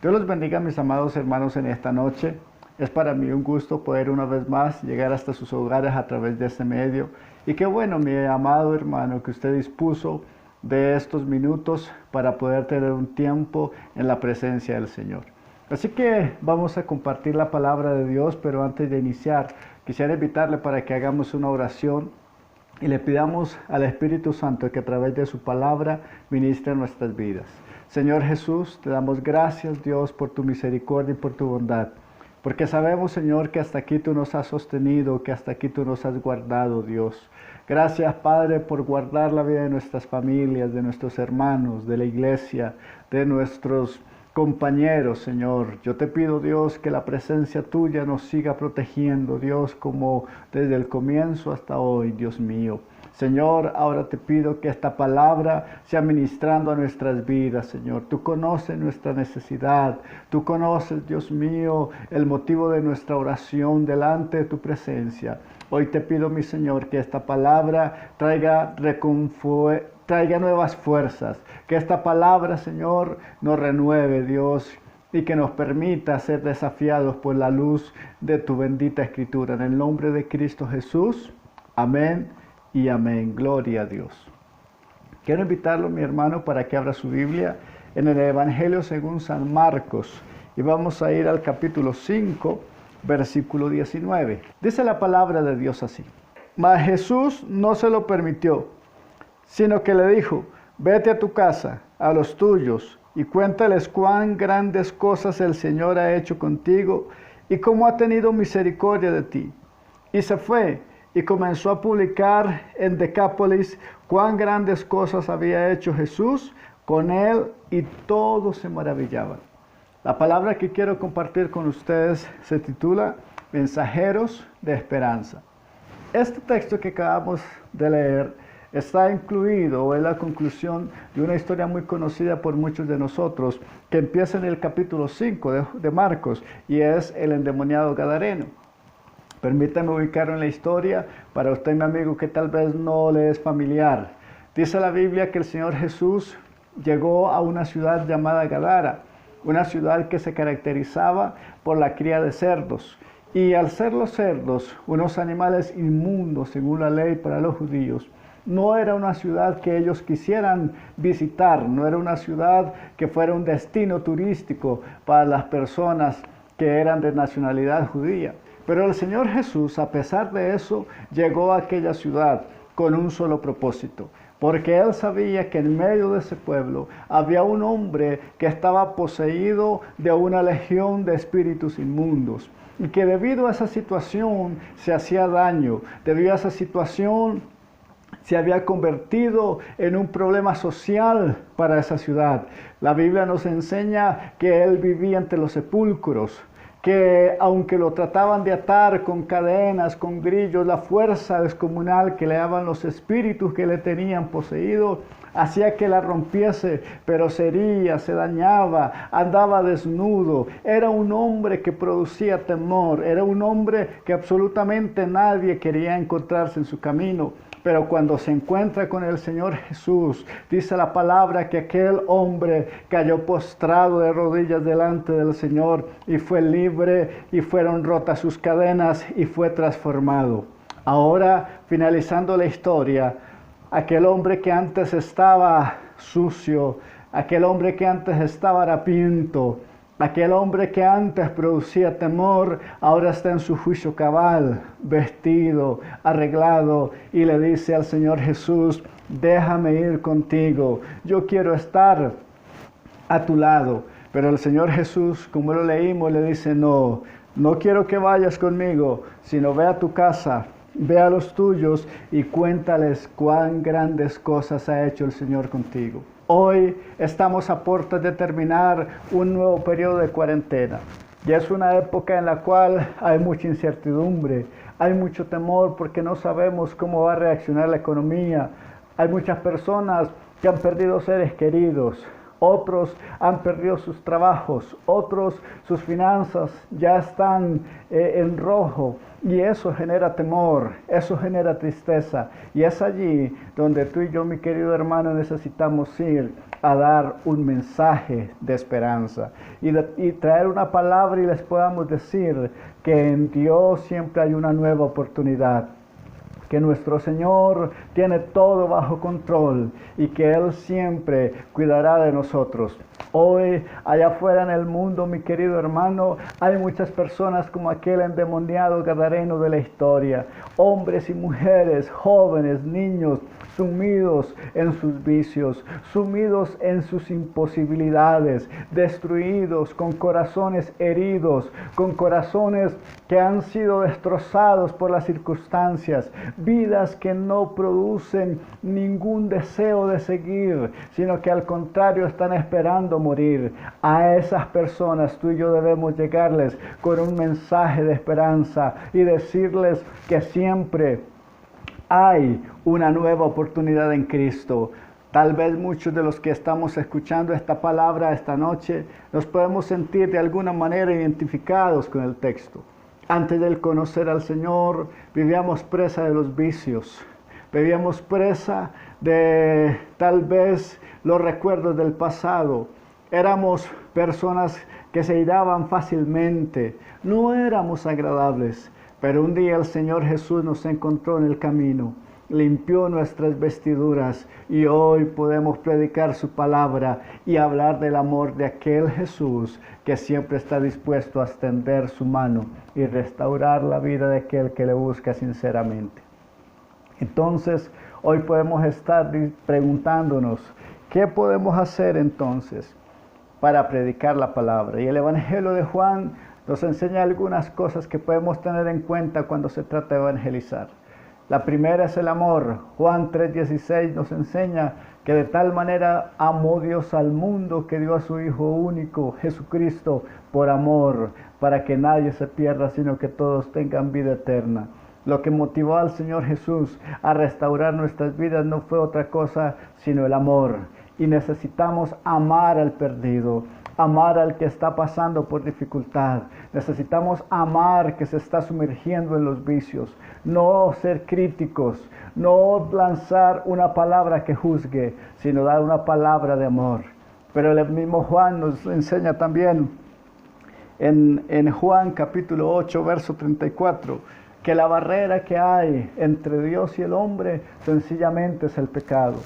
Dios los bendiga, mis amados hermanos, en esta noche. Es para mí un gusto poder una vez más llegar hasta sus hogares a través de este medio. Y qué bueno, mi amado hermano, que usted dispuso de estos minutos para poder tener un tiempo en la presencia del Señor. Así que vamos a compartir la palabra de Dios, pero antes de iniciar, quisiera invitarle para que hagamos una oración y le pidamos al Espíritu Santo que a través de su palabra ministre nuestras vidas. Señor Jesús, te damos gracias, Dios, por tu misericordia y por tu bondad. Porque sabemos, Señor, que hasta aquí tú nos has sostenido, que hasta aquí tú nos has guardado, Dios. Gracias, Padre, por guardar la vida de nuestras familias, de nuestros hermanos, de la iglesia, de nuestros compañeros, Señor. Yo te pido, Dios, que la presencia tuya nos siga protegiendo, Dios, como desde el comienzo hasta hoy, Dios mío. Señor, ahora te pido que esta palabra sea ministrando a nuestras vidas, Señor. Tú conoces nuestra necesidad. Tú conoces, Dios mío, el motivo de nuestra oración delante de tu presencia. Hoy te pido, mi Señor, que esta palabra traiga nuevas fuerzas. Que esta palabra, Señor, nos renueve, Dios, y que nos permita ser desafiados por la luz de tu bendita Escritura. En el nombre de Cristo Jesús. Amén y amén. Gloria a Dios. Quiero invitarlo, mi hermano, para que abra su Biblia en el Evangelio según San Marcos. Y vamos a ir al capítulo 5, versículo 19. Dice la palabra de Dios así. Mas Jesús no se lo permitió, sino que le dijo: vete a tu casa, a los tuyos, y cuéntales cuán grandes cosas el Señor ha hecho contigo y cómo ha tenido misericordia de ti. Y se fue y comenzó a publicar en Decápolis cuán grandes cosas había hecho Jesús con él, y todos se maravillaban. La palabra que quiero compartir con ustedes se titula Mensajeros de Esperanza. Este texto que acabamos de leer está incluido o es la conclusión de una historia muy conocida por muchos de nosotros, que empieza en el capítulo 5 de Marcos, y es el endemoniado gadareno. Permítame ubicarlo en la historia para usted, mi amigo, que tal vez no le es familiar. Dice la Biblia que el Señor Jesús llegó a una ciudad llamada Gadara, una ciudad que se caracterizaba por la cría de cerdos. Y al ser los cerdos unos animales inmundos según la ley para los judíos, no era una ciudad que ellos quisieran visitar, no era una ciudad que fuera un destino turístico para las personas que eran de nacionalidad judía. Pero el Señor Jesús, a pesar de eso, llegó a aquella ciudad con un solo propósito, porque Él sabía que en medio de ese pueblo había un hombre que estaba poseído de una legión de espíritus inmundos, y que debido a esa situación se hacía daño, debido a esa situación se había convertido en un problema social para esa ciudad. La Biblia nos enseña que Él vivía entre los sepulcros, que aunque lo trataban de atar con cadenas, con grillos, la fuerza descomunal que le daban los espíritus que le tenían poseído, hacía que la rompiese, pero se hería, se dañaba, andaba desnudo. Era un hombre que producía temor, era un hombre que absolutamente nadie quería encontrarse en su camino. Pero cuando se encuentra con el Señor Jesús, dice la palabra que aquel hombre cayó postrado de rodillas delante del Señor y fue libre, y fueron rotas sus cadenas y fue transformado. Ahora, finalizando la historia, aquel hombre que antes estaba sucio, aquel hombre que antes estaba harapiento, aquel hombre que antes producía temor, ahora está en su juicio cabal, vestido, arreglado, y le dice al Señor Jesús: déjame ir contigo, yo quiero estar a tu lado. Pero el Señor Jesús, como lo leímos, le dice: no quiero que vayas conmigo, sino ve a tu casa, ve a los tuyos y cuéntales cuán grandes cosas ha hecho el Señor contigo. Hoy estamos a puertas de terminar un nuevo periodo de cuarentena. Y es una época en la cual hay mucha incertidumbre, hay mucho temor porque no sabemos cómo va a reaccionar la economía. Hay muchas personas que han perdido seres queridos. otros han perdido sus trabajos, otros sus finanzas ya están en rojo, y eso genera temor, eso genera tristeza, y es allí donde tú y yo, mi querido hermano, necesitamos ir a dar un mensaje de esperanza y traer una palabra y les podamos decir que en Dios siempre hay una nueva oportunidad, que nuestro Señor tiene todo bajo control y que Él siempre cuidará de nosotros. Hoy, allá afuera en el mundo, mi querido hermano, hay muchas personas como aquel endemoniado gadareno de la historia, hombres y mujeres, jóvenes, niños, sumidos en sus vicios, sumidos en sus imposibilidades, destruidos, con corazones heridos, con corazones que han sido destrozados por las circunstancias, vidas que no producen ningún deseo de seguir, sino que al contrario están esperando morir. A esas personas tú y yo debemos llegarles con un mensaje de esperanza y decirles que siempre hay una nueva oportunidad en Cristo. Tal vez muchos de los que estamos escuchando esta palabra esta noche nos podemos sentir de alguna manera identificados con el texto. Antes de conocer al Señor, vivíamos presa de los vicios, vivíamos presa de tal vez los recuerdos del pasado. Éramos personas que se iraban fácilmente, no éramos agradables. Pero un día el Señor Jesús nos encontró en el camino, limpió nuestras vestiduras y hoy podemos predicar su palabra y hablar del amor de aquel Jesús que siempre está dispuesto a extender su mano y restaurar la vida de aquel que le busca sinceramente. Entonces, hoy podemos estar preguntándonos, ¿qué podemos hacer entonces para predicar la palabra? Y el Evangelio de Juan nos enseña algunas cosas que podemos tener en cuenta cuando se trata de evangelizar. La primera es el amor. Juan 3:16 nos enseña que de tal manera amó Dios al mundo que dio a su Hijo único, Jesucristo, por amor, para que nadie se pierda, sino que todos tengan vida eterna. Lo que motivó al Señor Jesús a restaurar nuestras vidas no fue otra cosa sino el amor. Y necesitamos amar al perdido, amar al que está pasando por dificultad. Necesitamos amar que se está sumergiendo en los vicios, no ser críticos, no lanzar una palabra que juzgue, sino dar una palabra de amor. Pero el mismo Juan nos enseña también en Juan capítulo 8, verso 34, que la barrera que hay entre Dios y el hombre sencillamente es el pecado.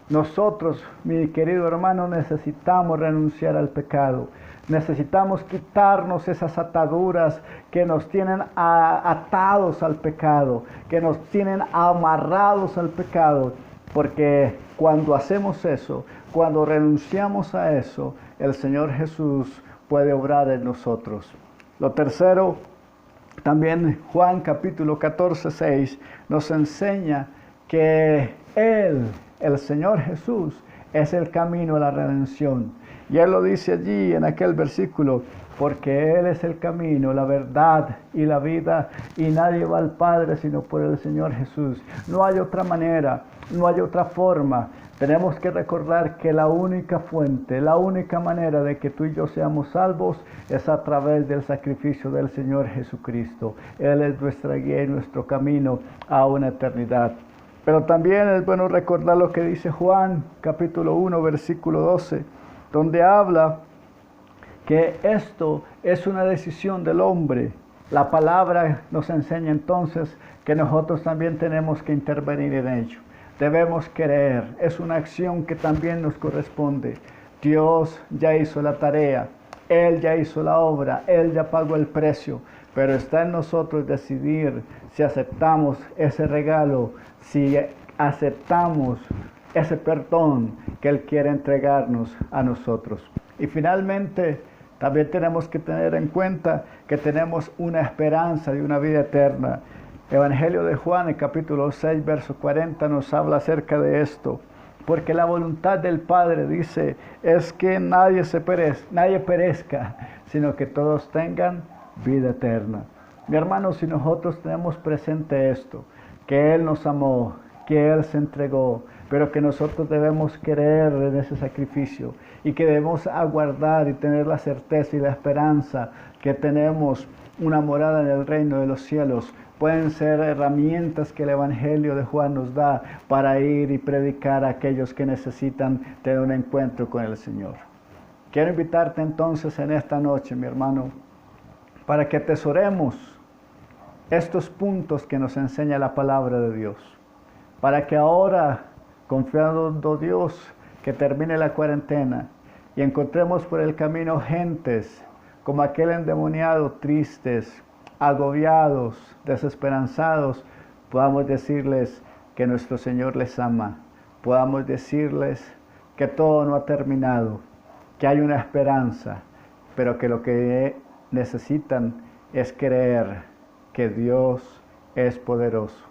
Nosotros, mi querido hermano, necesitamos renunciar al pecado. Necesitamos quitarnos esas ataduras que nos tienen atados al pecado, que nos tienen amarrados al pecado. Porque cuando hacemos eso, cuando renunciamos a eso, el Señor Jesús puede obrar en nosotros. Lo tercero, también Juan capítulo 14, 6, nos enseña que Él, el Señor Jesús, es el camino a la redención. Y Él lo dice allí en aquel versículo, porque Él es el camino, la verdad y la vida, y nadie va al Padre sino por el Señor Jesús. No hay otra manera, no hay otra forma. Tenemos que recordar que la única fuente, la única manera de que tú y yo seamos salvos es a través del sacrificio del Señor Jesucristo. Él es nuestra guía y nuestro camino a una eternidad. Pero también es bueno recordar lo que dice Juan, capítulo 1, versículo 12, donde habla que esto es una decisión del hombre. La palabra nos enseña entonces que nosotros también tenemos que intervenir en ello. Debemos querer, es una acción que también nos corresponde. Dios ya hizo la tarea, Él ya hizo la obra, Él ya pagó el precio, pero está en nosotros decidir si aceptamos ese regalo, si aceptamos ese perdón que Él quiere entregarnos a nosotros. Y finalmente, también tenemos que tener en cuenta que tenemos una esperanza de una vida eterna. Evangelio de Juan, el capítulo 6, verso 40, nos habla acerca de esto. Porque la voluntad del Padre, dice, es que nadie perezca, sino que todos tengan vida eterna. Mi hermano, si nosotros tenemos presente esto, que Él nos amó, que Él se entregó, pero que nosotros debemos creer en ese sacrificio y que debemos aguardar y tener la certeza y la esperanza que tenemos una morada en el reino de los cielos. Pueden ser herramientas que el Evangelio de Juan nos da para ir y predicar a aquellos que necesitan tener un encuentro con el Señor. Quiero invitarte entonces en esta noche, mi hermano, para que atesoremos estos puntos que nos enseña la palabra de Dios. Para que ahora, confiando en Dios, que termine la cuarentena y encontremos por el camino gentes como aquel endemoniado, tristes, agobiados, desesperanzados, podamos decirles que nuestro Señor les ama, podamos decirles que todo no ha terminado, que hay una esperanza, pero que lo que necesitan es creer que Dios es poderoso.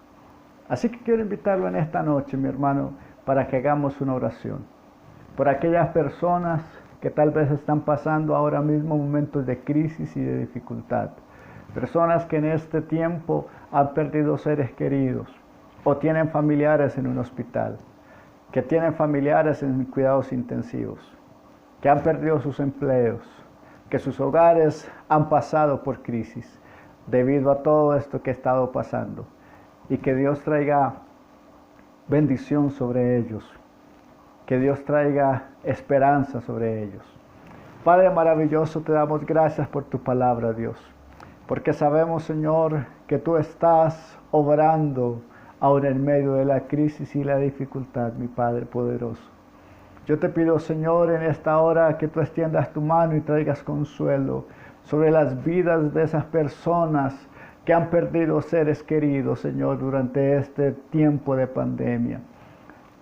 Así que quiero invitarlo en esta noche, mi hermano, para que hagamos una oración por aquellas personas que tal vez están pasando ahora mismo momentos de crisis y de dificultad. Personas que en este tiempo han perdido seres queridos o tienen familiares en un hospital, que tienen familiares en cuidados intensivos, que han perdido sus empleos, que sus hogares han pasado por crisis debido a todo esto que ha estado pasando, y que Dios traiga bendición sobre ellos, que Dios traiga esperanza sobre ellos. Padre maravilloso, te damos gracias por tu palabra, Dios, porque sabemos, Señor, que tú estás obrando aún en medio de la crisis y la dificultad, mi Padre poderoso. Yo te pido, Señor, en esta hora que tú extiendas tu mano y traigas consuelo sobre las vidas de esas personas que han perdido seres queridos, Señor, durante este tiempo de pandemia.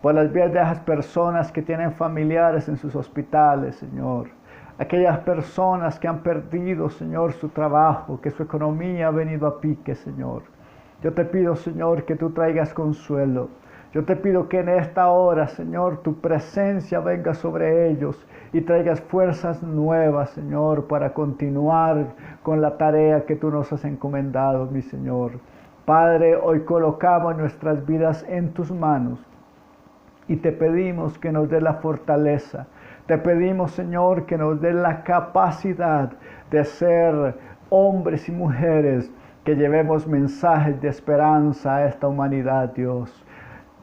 Por las vidas de esas personas que tienen familiares en sus hospitales, Señor. Aquellas personas que han perdido, Señor, su trabajo, que su economía ha venido a pique, Señor. Yo te pido, Señor, que tú traigas consuelo. Yo te pido que en esta hora, Señor, tu presencia venga sobre ellos y traigas fuerzas nuevas, Señor, para continuar con la tarea que tú nos has encomendado, mi Señor. Padre, hoy colocamos nuestras vidas en tus manos y te pedimos que nos des la fortaleza. Te pedimos, Señor, que nos des la capacidad de ser hombres y mujeres que llevemos mensajes de esperanza a esta humanidad, Dios.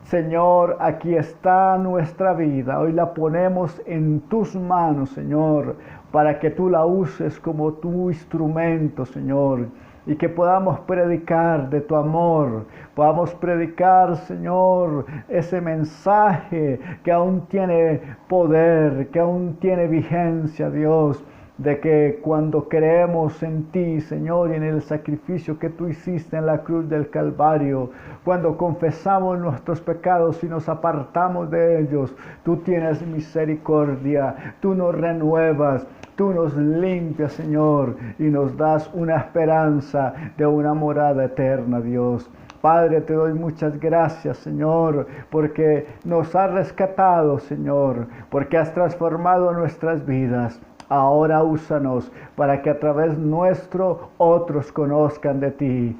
Señor, aquí está nuestra vida. Hoy la ponemos en tus manos, Señor, para que tú la uses como tu instrumento, Señor, y que podamos predicar de tu amor, podamos predicar, Señor, ese mensaje que aún tiene poder, que aún tiene vigencia, Dios, de que cuando creemos en ti, Señor, y en el sacrificio que tú hiciste en la cruz del Calvario, cuando confesamos nuestros pecados y nos apartamos de ellos, tú tienes misericordia, tú nos renuevas, tú nos limpias, Señor, y nos das una esperanza de una morada eterna, Dios. Padre, te doy muchas gracias, Señor, porque nos has rescatado, Señor, porque has transformado nuestras vidas. Ahora úsanos para que a través nuestro otros conozcan de ti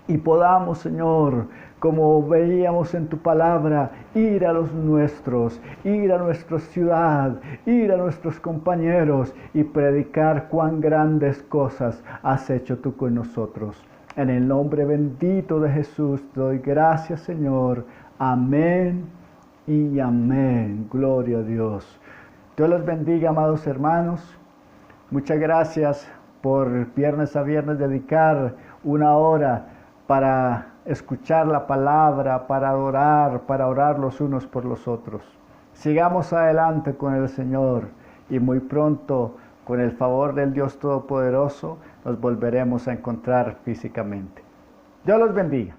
y podamos, Señor, como veíamos en tu palabra, ir a los nuestros, ir a nuestra ciudad, ir a nuestros compañeros y predicar cuán grandes cosas has hecho tú con nosotros. En el nombre bendito de Jesús te doy gracias, Señor. Amén y amén. Gloria a Dios. Dios los bendiga, amados hermanos. Muchas gracias por viernes a viernes dedicar una hora para escuchar la palabra, para adorar, para orar los unos por los otros. Sigamos adelante con el Señor y muy pronto, con el favor del Dios Todopoderoso, nos volveremos a encontrar físicamente. Dios los bendiga.